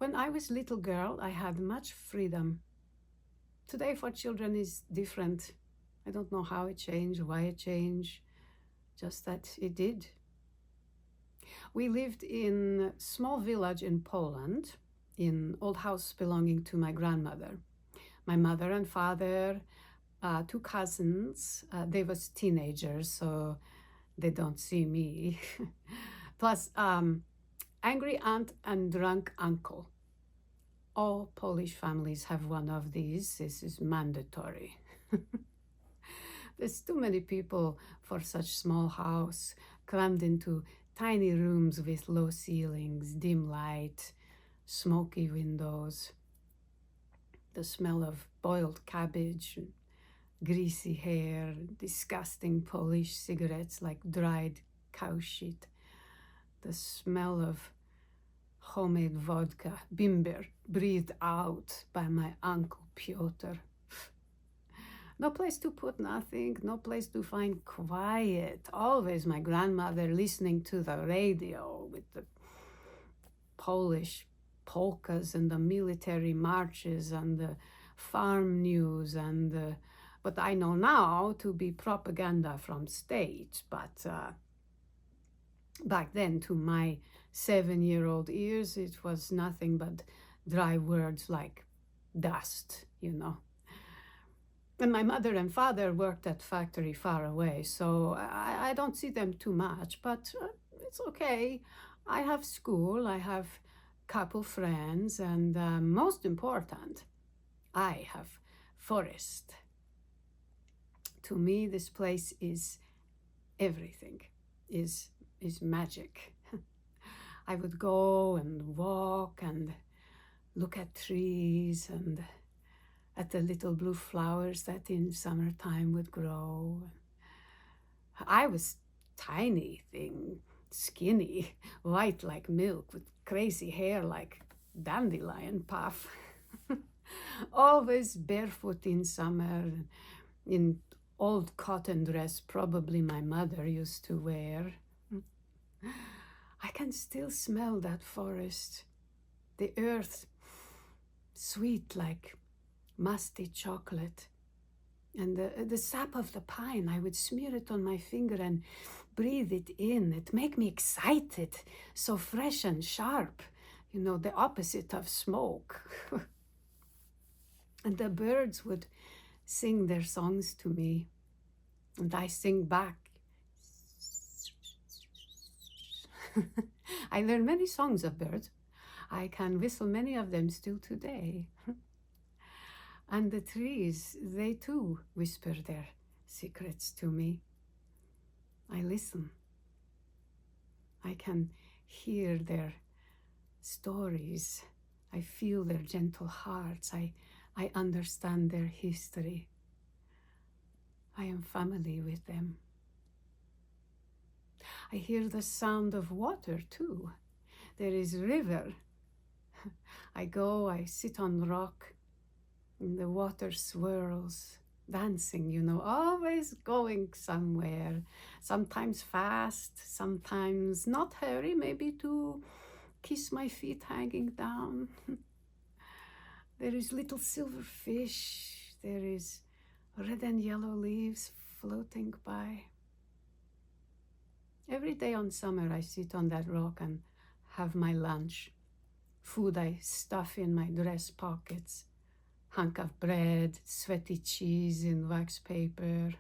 When I was a little girl, I had much freedom. Today for children is different. I don't know how it changed, why it changed, just that it did. We lived in a small village in Poland, in old house belonging to my grandmother. My mother and father, two cousins, they was teenagers, so they don't see me. Plus, angry aunt and drunk uncle. All Polish families have one of these. This is mandatory. There's too many people for such small house, crammed into tiny rooms with low ceilings, dim light, smoky windows, the smell of boiled cabbage, greasy hair, disgusting Polish cigarettes like dried cow shit, the smell of homemade vodka, bimber, breathed out by my uncle Piotr. No place to put nothing, no place to find quiet. Always my grandmother listening to the radio with the Polish polkas and the military marches and the farm news and what I know now to be propaganda from stage, but back then to my 7-year-old ears it was nothing but dry words like dust, you know. And my mother and father worked at factory far away, so I don't see them too much, but it's okay. I have school, I have couple friends, and most important, I have forest. To me, this place is everything, is magic. I would go and walk and look at trees and at the little blue flowers that in summertime would grow. I was tiny thing, skinny, white like milk, with crazy hair like dandelion puff. Always barefoot in summer, in old cotton dress probably my mother used to wear. I can still smell that forest, the earth sweet like musty chocolate, and the sap of the pine. I would smear it on my finger and breathe it in. It make me excited, so fresh and sharp, you know, the opposite of smoke. And the birds would sing their songs to me, and I sing back. I learned many songs of birds. I can whistle many of them still today. And the trees, they too whisper their secrets to me. I listen. I can hear their stories. I feel their gentle hearts. I understand their history. I am family with them. I hear the sound of water too. There is river. I go, I sit on rock, and the water swirls, dancing, you know, always going somewhere, sometimes fast, sometimes not hurry, maybe to kiss my feet hanging down. There is little silver fish, there is red and yellow leaves floating by. Every day on summer I sit on that rock and have my lunch. Food I stuff in my dress pockets. Hunk of bread, sweaty cheese in wax paper.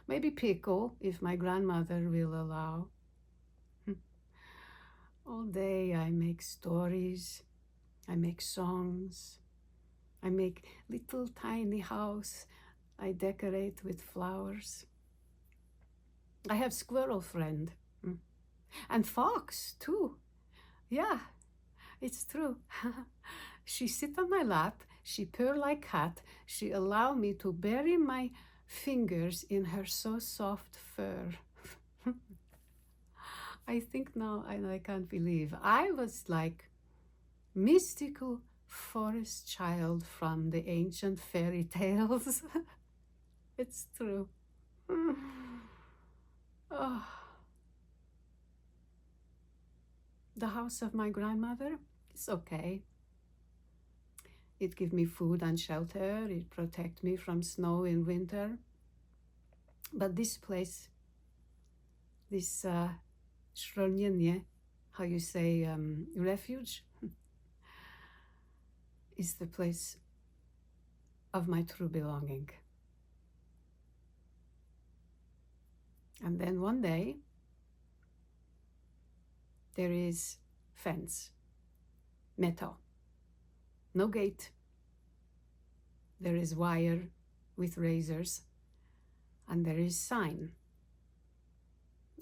Maybe pickle if my grandmother will allow. All day I make stories, I make songs, I make little tiny house I decorate with flowers. I have squirrel friend, and fox too. Yeah, it's true. She sit on my lap, she purr like cat, she allow me to bury my fingers in her so soft fur. I think now, and I can't believe, I was like mystical forest child from the ancient fairy tales. It's true. Oh. The house of my grandmother is okay. It gives me food and shelter. It protects me from snow in winter. But this place, this Schronienie, how you say refuge, is the place of my true belonging. And then one day, there is fence, metal, no gate. There is wire with razors, and there is sign.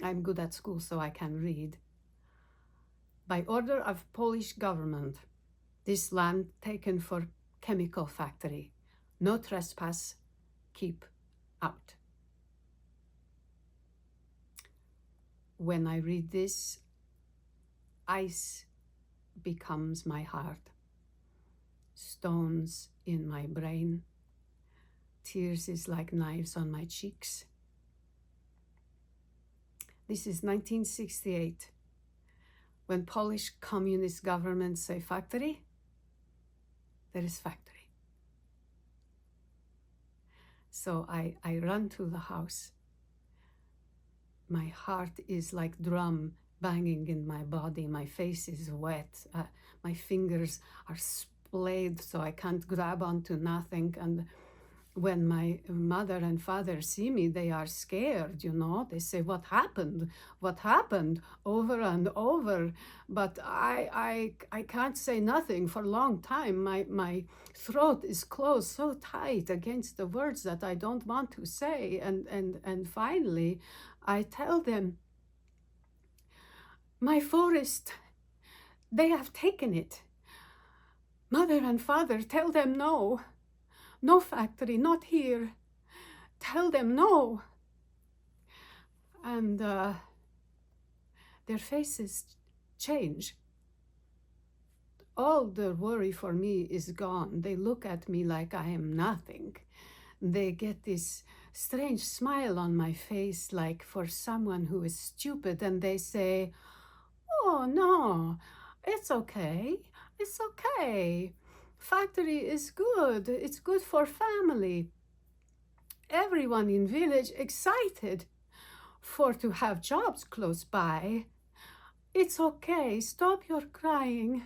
I'm good at school, so I can read. By order of Polish government, this land taken for chemical factory. No trespass, keep out. When I read this, ice becomes my heart, stones in my brain, tears is like knives on my cheeks. This is 1968. When Polish communist government say factory, there is factory. So I run to the house. My heart is like drum banging in my body. My face is wet. My fingers are splayed, so I can't grab onto nothing. And when my mother and father see me, they are scared, you know. They say, what happened? What happened? Over and over. But I can't say nothing for a long time. My throat is closed so tight against the words that I don't want to say. And finally, I tell them, my forest, they have taken it. Mother and father, tell them no. No factory, not here. Tell them no. And their faces change. All the worry for me is gone. They look at me like I am nothing. They get this strange smile on my face, like for someone who is stupid, and they say, oh no, it's okay, it's okay. Factory is good, it's good for family. Everyone in village excited for to have jobs close by. It's okay, stop your crying.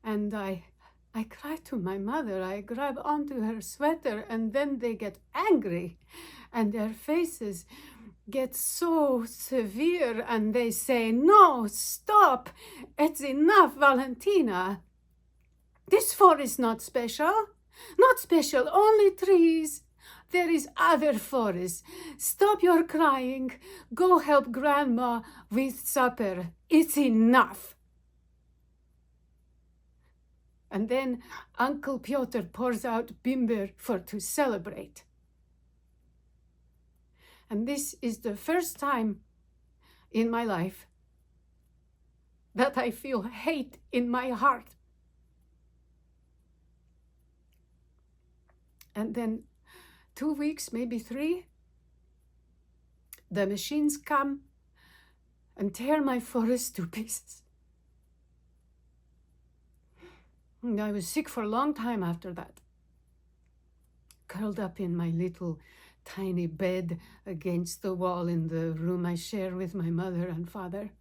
And I cry to my mother, I grab onto her sweater, and then they get angry and their faces get so severe and they say, no, stop, it's enough, Valentina. This forest is not special, only trees. There is other forest. Stop your crying. Go help grandma with supper. It's enough. And then Uncle Piotr pours out bimber to celebrate. And this is the first time in my life that I feel hate in my heart. And then 2 weeks, maybe 3, the machines come and tear my forest to pieces. And I was sick for a long time after that. Curled up in my little tiny bed against the wall in the room I share with my mother and father.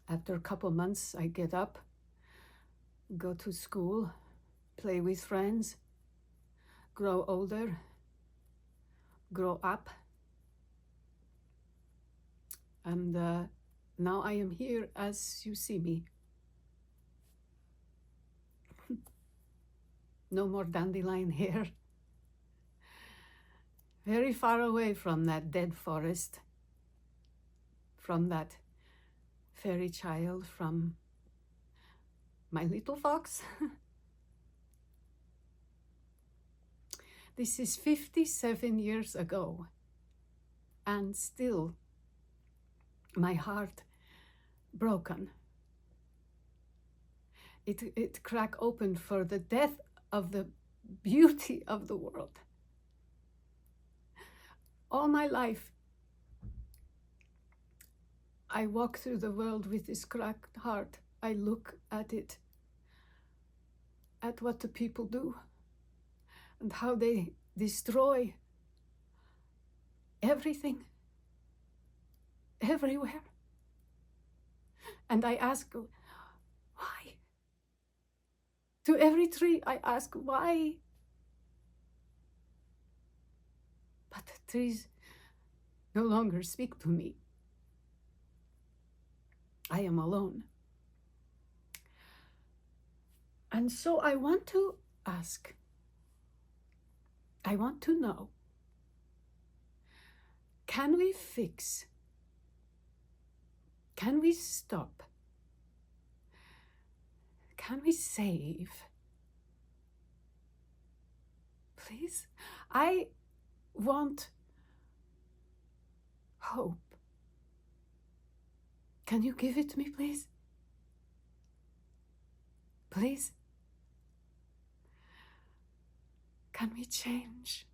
After a couple months, I get up, go to school, play with friends, grow older, grow up. And now I am here as you see me. No more dandelion hair. Very far away from that dead forest, from that fairy child, from my little fox. This is 57 years ago, and still my heart broken. It crack open for the death of the beauty of the world. All my life, I walk through the world with this cracked heart. I look at it, at what the people do and how they destroy everything, everywhere. And I ask, why? To every tree, I ask, why? But the trees no longer speak to me. I am alone. And so I want to ask, I want to know, can we fix, can we stop, can we save? Please, I want hope. Can you give it me, please? Please? Can we change?